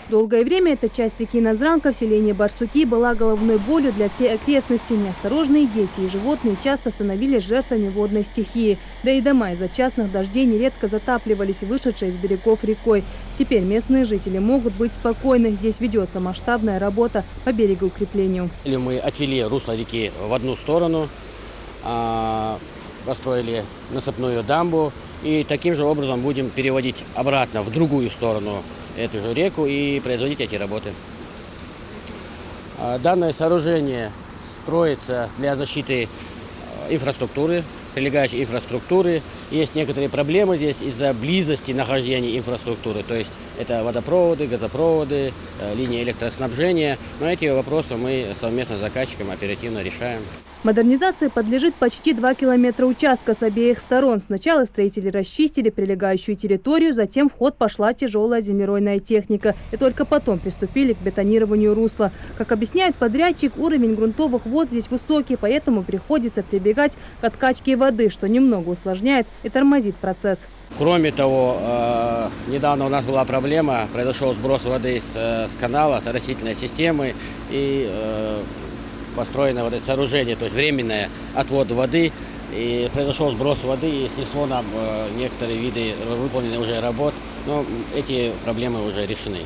Долгое время эта часть реки Назранка в селении Барсуки была головной болью для всей окрестности. Неосторожные дети и животные часто становились жертвами водной стихии. Да и дома из-за частых дождей нередко затапливались вышедшей из берегов рекой. Теперь местные жители могут быть спокойны. Здесь ведется масштабная работа по берегоукреплению. Мы отвели русло реки в одну сторону, построили насыпную дамбу и таким же образом будем переводить обратно в другую сторону эту же реку и производить эти работы. Данное сооружение строится для защиты инфраструктуры, прилегающей инфраструктуры. Есть некоторые проблемы здесь из-за близости нахождения инфраструктуры, то есть это водопроводы, газопроводы, линии электроснабжения. Но эти вопросы мы совместно с заказчиком оперативно решаем. Модернизации подлежит почти 2 километра участка с обеих сторон. Сначала строители расчистили прилегающую территорию, затем в ход пошла тяжелая землеройная техника. И только потом приступили к бетонированию русла. Как объясняет подрядчик, уровень грунтовых вод здесь высокий, поэтому приходится прибегать к откачке воды, что немного усложняет и тормозит процесс. Кроме того, недавно у нас была проблема, произошел сброс воды с канала, с растительной системы и построено вот это сооружение, то есть временное отвод воды. И произошел сброс воды и снесло нам некоторые виды выполненных уже работ. Но эти проблемы уже решены.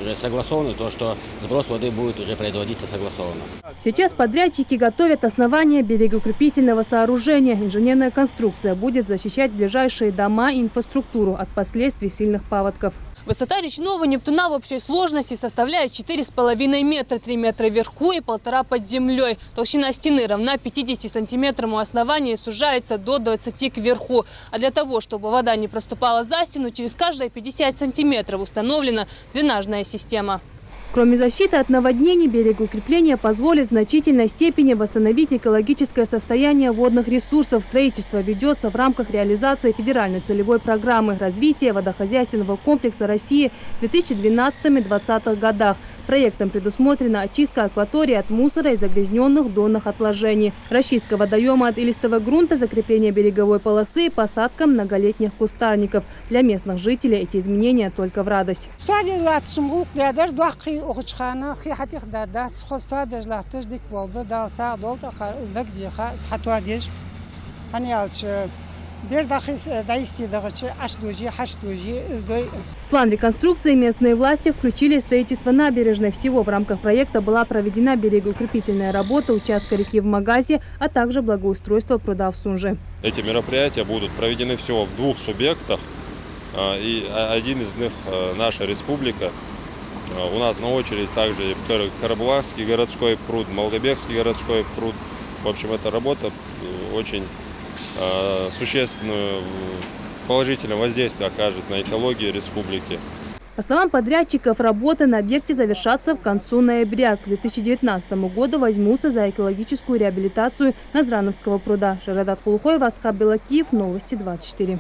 Уже согласовано то, что сброс воды будет уже производиться согласованно. Сейчас подрядчики готовят основание берегоукрепительного сооружения. Инженерная конструкция будет защищать ближайшие дома и инфраструктуру от последствий сильных паводков. Высота речного Нептуна в общей сложности составляет 4,5 метра, 3 метра вверху и 1,5 под землей. Толщина стены равна 50 сантиметрам у основания и сужается до 20 кверху. А для того, чтобы вода не проступала за стену, через каждые 50 сантиметров установлена дренажная система. Кроме защиты от наводнений, берегоукрепление позволит в значительной степени восстановить экологическое состояние водных ресурсов. Строительство ведется в рамках реализации федеральной целевой программы развития водохозяйственного комплекса России в 2012-2020 годах. Проектом предусмотрена очистка акватории от мусора и загрязненных донных отложений, расчистка водоема от илистого грунта, закрепление береговой полосы и посадка многолетних кустарников. Для местных жителей эти изменения только в радость. В план реконструкции местные власти включили строительство набережной. Всего в рамках проекта была проведена берегоукрепительная работа участка реки в Магазе, а также благоустройство пруда в Сунже. Эти мероприятия будут проведены всего в 2 субъектах, и один из них наша республика. У нас на очереди также Карабулакский городской пруд, Малгобекский городской пруд. В общем, эта работа очень существенное положительное воздействие окажет на экологию республики. По словам подрядчиков, работы на объекте завершатся к концу ноября. К 2019 году возьмутся за экологическую реабилитацию Назрановского пруда. Шарадат Хулухоева, Асхаб Белакиев, Новости 24.